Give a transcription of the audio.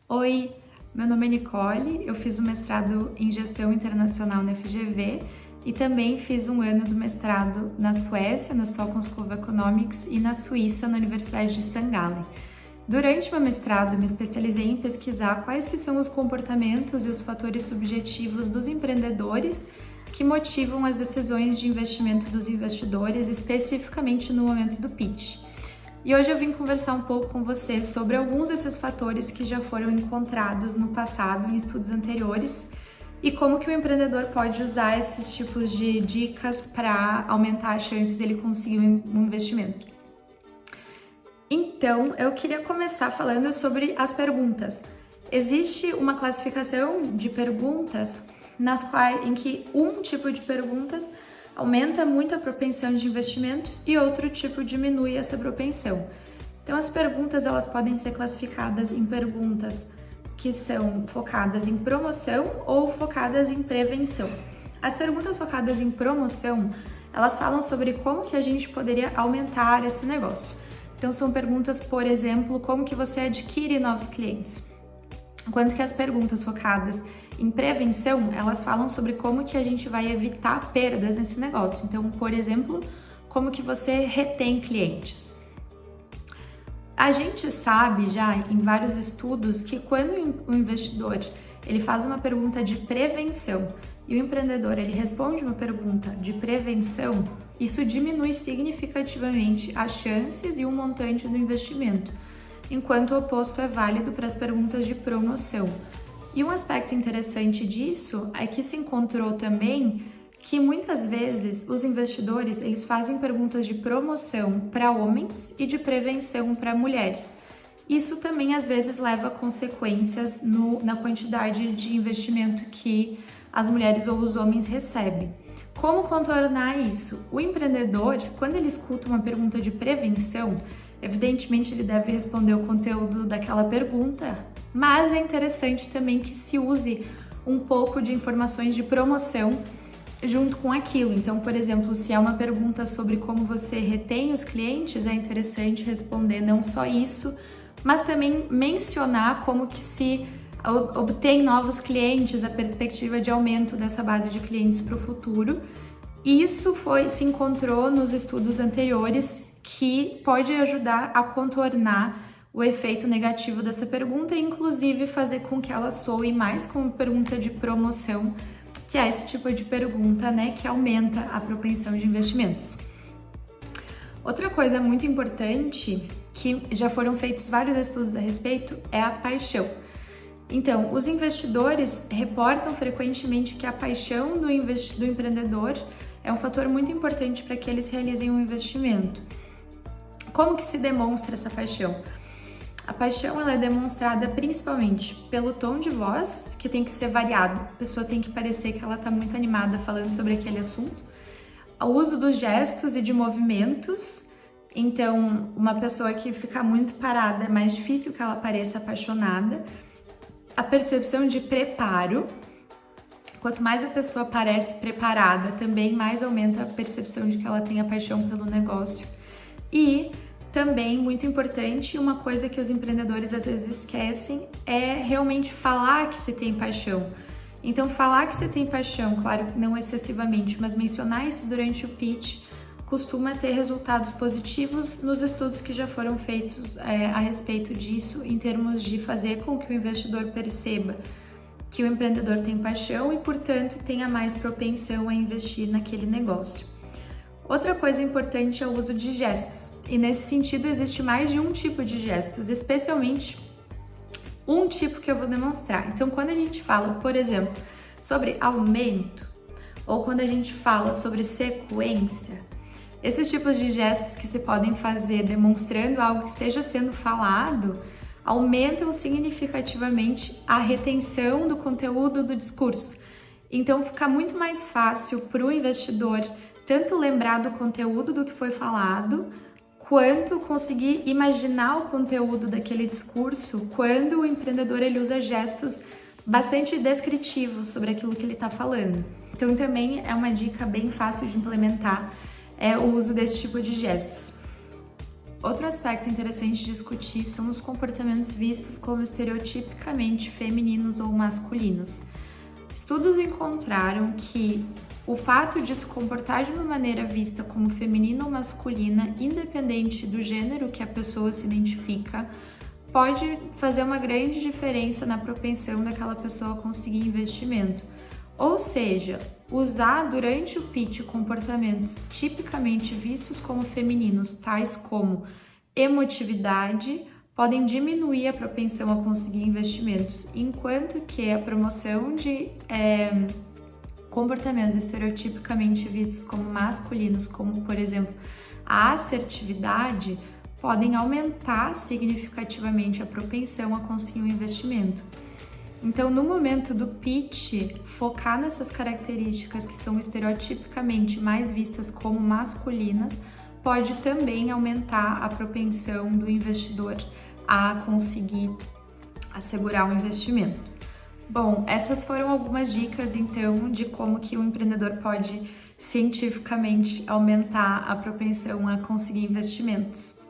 Oi, meu nome é Nicole, eu fiz o mestrado em Gestão Internacional na FGV e também fiz um ano do mestrado na Suécia, na Stockholm School of Economics, e na Suíça, na Universidade de St. Gallen. Durante meu mestrado, me especializei em pesquisar quais que são os comportamentos e os fatores subjetivos dos empreendedores que motivam as decisões de investimento dos investidores, especificamente no momento do pitch. E hoje eu vim conversar um pouco com você sobre alguns desses fatores que já foram encontrados no passado em estudos anteriores e como que o empreendedor pode usar esses tipos de dicas para aumentar a chance dele conseguir um investimento. Então, eu queria começar falando sobre as perguntas. Existe uma classificação de perguntas em que um tipo de perguntas aumenta muito a propensão de investimentos e outro tipo diminui essa propensão. Então, as perguntas elas podem ser classificadas em perguntas que são focadas em promoção ou focadas em prevenção. As perguntas focadas em promoção, elas falam sobre como que a gente poderia aumentar esse negócio. Então, são perguntas, por exemplo, como que você adquire novos clientes. Enquanto que as perguntas focadas em prevenção, elas falam sobre como que a gente vai evitar perdas nesse negócio. Então, por exemplo, como que você retém clientes. A gente sabe já em vários estudos que quando o investidor ele faz uma pergunta de prevenção e o empreendedor ele responde uma pergunta de prevenção, isso diminui significativamente as chances e o montante do investimento, enquanto o oposto é válido para as perguntas de promoção. E um aspecto interessante disso é que se encontrou também que muitas vezes os investidores eles fazem perguntas de promoção para homens e de prevenção para mulheres. Isso também às vezes leva a consequências na quantidade de investimento que as mulheres ou os homens recebem. Como contornar isso? O empreendedor, quando ele escuta uma pergunta de prevenção, evidentemente ele deve responder o conteúdo daquela pergunta, mas é interessante também que se use um pouco de informações de promoção junto com aquilo. Então, por exemplo, se é uma pergunta sobre como você retém os clientes, é interessante responder não só isso, mas também mencionar como que se obtém novos clientes, a perspectiva de aumento dessa base de clientes para o futuro. Isso se encontrou nos estudos anteriores que pode ajudar a contornar o efeito negativo dessa pergunta e inclusive fazer com que ela soe mais como pergunta de promoção, que é esse tipo de pergunta, né, que aumenta a propensão de investimentos. Outra coisa muito importante, que já foram feitos vários estudos a respeito, é a paixão. Então, os investidores reportam frequentemente que a paixão do empreendedor é um fator muito importante para que eles realizem um investimento. Como que se demonstra essa paixão? A paixão ela é demonstrada principalmente pelo tom de voz, que tem que ser variado. A pessoa tem que parecer que ela está muito animada falando sobre aquele assunto. O uso dos gestos e de movimentos. Então, uma pessoa que fica muito parada é mais difícil que ela pareça apaixonada. A percepção de preparo. Quanto mais a pessoa parece preparada, também mais aumenta a percepção de que ela tem a paixão pelo negócio. E também, muito importante, uma coisa que os empreendedores às vezes esquecem é realmente falar que se tem paixão. Então, falar que se tem paixão, claro, não excessivamente, mas mencionar isso durante o pitch costuma ter resultados positivos nos estudos que já foram feitos a respeito disso, em termos de fazer com que o investidor perceba que o empreendedor tem paixão e, portanto, tenha mais propensão a investir naquele negócio. Outra coisa importante é o uso de gestos, e nesse sentido existe mais de um tipo de gestos, especialmente um tipo que eu vou demonstrar. Então, quando a gente fala, por exemplo, sobre aumento, ou quando a gente fala sobre sequência, esses tipos de gestos que se podem fazer demonstrando algo que esteja sendo falado, aumentam significativamente a retenção do conteúdo do discurso. Então, fica muito mais fácil para o investidor tanto lembrar do conteúdo do que foi falado, quanto conseguir imaginar o conteúdo daquele discurso quando o empreendedor ele usa gestos bastante descritivos sobre aquilo que ele está falando. Então também é uma dica bem fácil de implementar o uso desse tipo de gestos. Outro aspecto interessante de discutir são os comportamentos vistos como estereotipicamente femininos ou masculinos. Estudos encontraram que o fato de se comportar de uma maneira vista como feminina ou masculina, independente do gênero que a pessoa se identifica, pode fazer uma grande diferença na propensão daquela pessoa a conseguir investimento. Ou seja, usar durante o pitch comportamentos tipicamente vistos como femininos, tais como emotividade, podem diminuir a propensão a conseguir investimentos, enquanto que a promoção de comportamentos estereotipicamente vistos como masculinos, como por exemplo a assertividade, podem aumentar significativamente a propensão a conseguir um investimento. Então, no momento do pitch, focar nessas características que são estereotipicamente mais vistas como masculinas pode também aumentar a propensão do investidor a conseguir assegurar um investimento. Bom, essas foram algumas dicas, então, de como que o empreendedor pode cientificamente aumentar a propensão a conseguir investimentos.